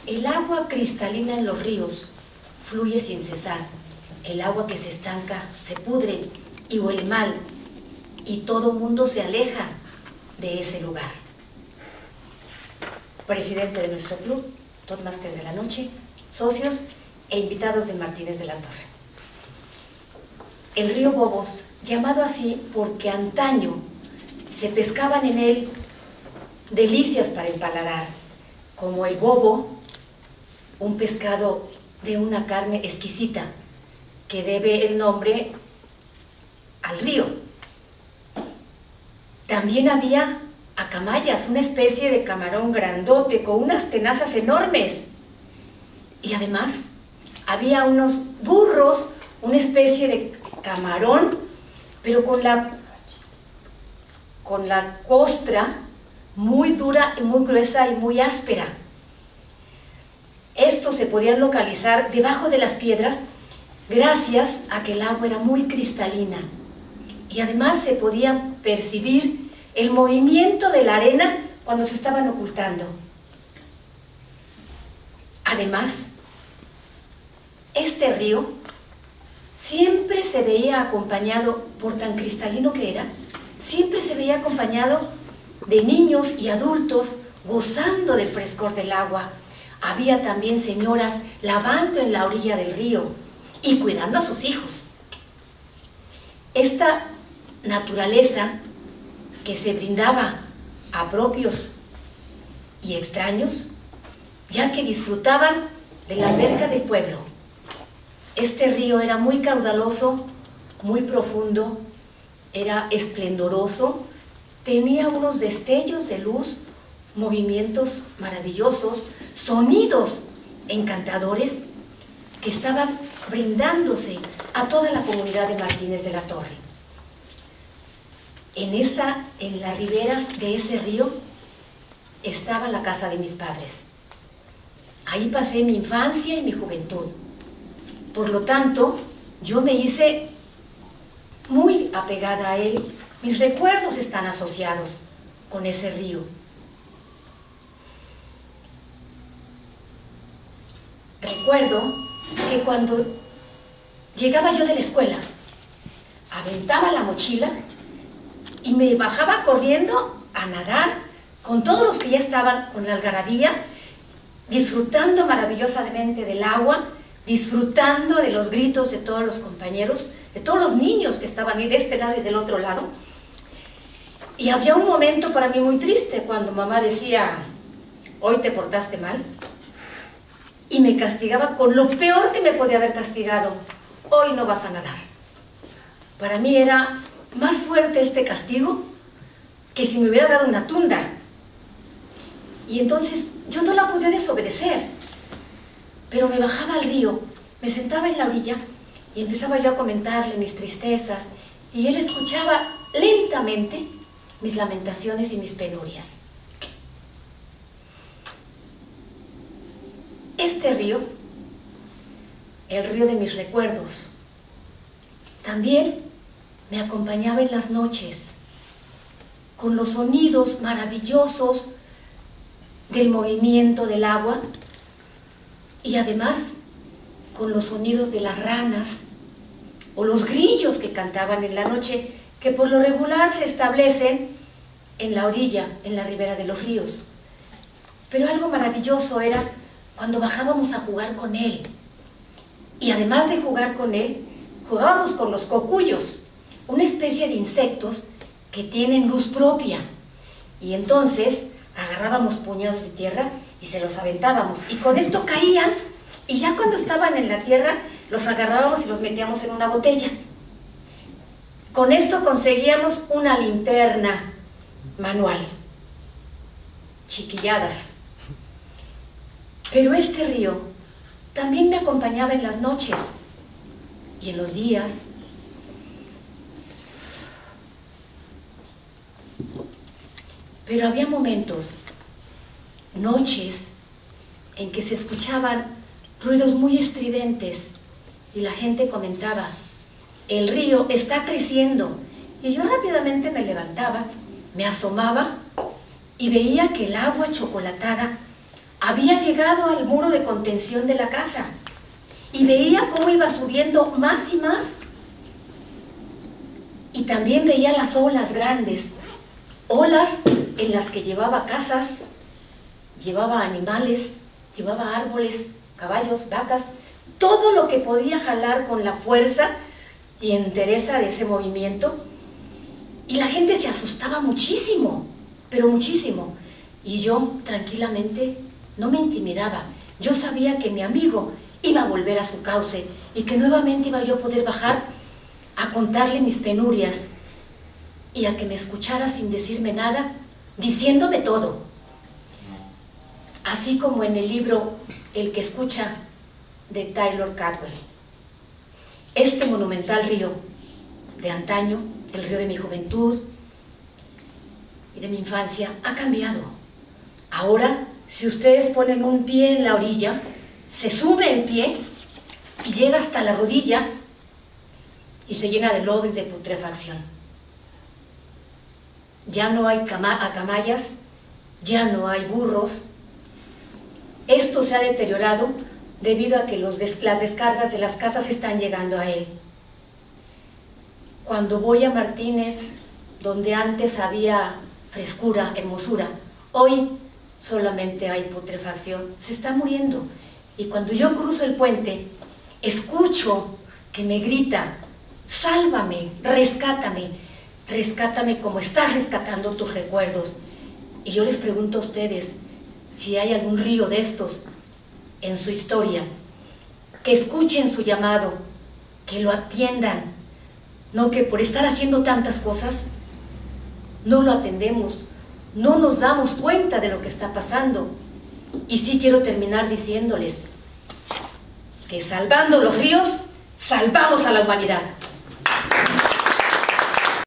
El agua cristalina en los ríos fluye sin cesar. El agua que se estanca se pudre y huele mal, y todo mundo se aleja de ese lugar. Presidente de nuestro club, Toastmaster de la noche, socios e invitados de Martínez de la Torre. El río Bobos, llamado así porque antaño se pescaban en él delicias para el paladar, como el bobo, un pescado de una carne exquisita que debe el nombre al río. También había acamayas, una especie de camarón grandote con unas tenazas enormes. Y además había unos burros, una especie de camarón, pero con la costra muy dura y muy gruesa y muy áspera. Estos se podían localizar debajo de las piedras gracias a que el agua era muy cristalina, y además se podía percibir el movimiento de la arena cuando se estaban ocultando. Además, este río siempre se veía acompañado, por tan cristalino que era, siempre se veía acompañado de niños y adultos gozando del frescor del agua. Había también señoras lavando en la orilla del río y cuidando a sus hijos. Esta naturaleza que se brindaba a propios y extraños, ya que disfrutaban de la alberca del pueblo. Este río era muy caudaloso, muy profundo, era esplendoroso, tenía unos destellos de luz, movimientos maravillosos, sonidos encantadores que estaban brindándose a toda la comunidad de Martínez de la Torre. En la ribera de ese río estaba la casa de mis padres. Ahí pasé mi infancia y mi juventud. Por lo tanto, yo me hice muy apegada a él. Mis recuerdos están asociados con ese río. Recuerdo que cuando llegaba yo de la escuela, aventaba la mochila y me bajaba corriendo a nadar con todos los que ya estaban con la algarabía, disfrutando maravillosamente del agua, disfrutando de los gritos de todos los compañeros, de todos los niños que estaban ahí de este lado y del otro lado. Y había un momento para mí muy triste cuando mamá decía, hoy te portaste mal, y me castigaba con lo peor que me podía haber castigado, hoy no vas a nadar. Para mí era más fuerte este castigo que si me hubiera dado una tunda. Y entonces yo no la podía desobedecer, pero me bajaba al río, me sentaba en la orilla y empezaba yo a comentarle mis tristezas, y él escuchaba lentamente mis lamentaciones y mis penurias. Este río, el río de mis recuerdos, también me acompañaba en las noches con los sonidos maravillosos del movimiento del agua, y además con los sonidos de las ranas o los grillos que cantaban en la noche, que por lo regular se establecen en la orilla, en la ribera de los ríos. Pero algo maravilloso era cuando bajábamos a jugar con él. Y además de jugar con él, jugábamos con los cocuyos, una especie de insectos que tienen luz propia. Y entonces agarrábamos puñados de tierra y se los aventábamos. Y con esto caían, y ya cuando estaban en la tierra, los agarrábamos y los metíamos en una botella. Con esto conseguíamos una linterna manual. Chiquilladas. Pero este río también me acompañaba en las noches y en los días. Pero había momentos, noches, en que se escuchaban ruidos muy estridentes y la gente comentaba, el río está creciendo. Y yo rápidamente me levantaba, me asomaba y veía que el agua chocolatada había llegado al muro de contención de la casa y veía cómo iba subiendo más y más. Y también veía las olas grandes, olas en las que llevaba casas, llevaba animales, llevaba árboles, caballos, vacas, todo lo que podía jalar con la fuerza y entereza de ese movimiento. Y la gente se asustaba muchísimo, pero muchísimo. Y yo tranquilamente no me intimidaba. Yo sabía que mi amigo iba a volver a su cauce y que nuevamente iba yo a poder bajar a contarle mis penurias y a que me escuchara sin decirme nada, diciéndome todo. Así como en el libro El que escucha, de Taylor Caldwell. Este monumental río de antaño, el río de mi juventud y de mi infancia, ha cambiado. Ahora, si ustedes ponen un pie en la orilla, se sube el pie y llega hasta la rodilla y se llena de lodo y de putrefacción. Ya no hay acamayas, ya no hay burros. Esto se ha deteriorado debido a que las descargas de las casas están llegando a él. Cuando voy a Martínez, donde antes había frescura, hermosura, hoy solamente hay putrefacción, se está muriendo. Y cuando yo cruzo el puente, escucho que me grita: sálvame, rescátame, rescátame como estás rescatando tus recuerdos. Y yo les pregunto a ustedes si hay algún río de estos en su historia, que escuchen su llamado, que lo atiendan, no que por estar haciendo tantas cosas no lo atendemos, no nos damos cuenta de lo que está pasando. Y sí quiero terminar diciéndoles que salvando los ríos, salvamos a la humanidad.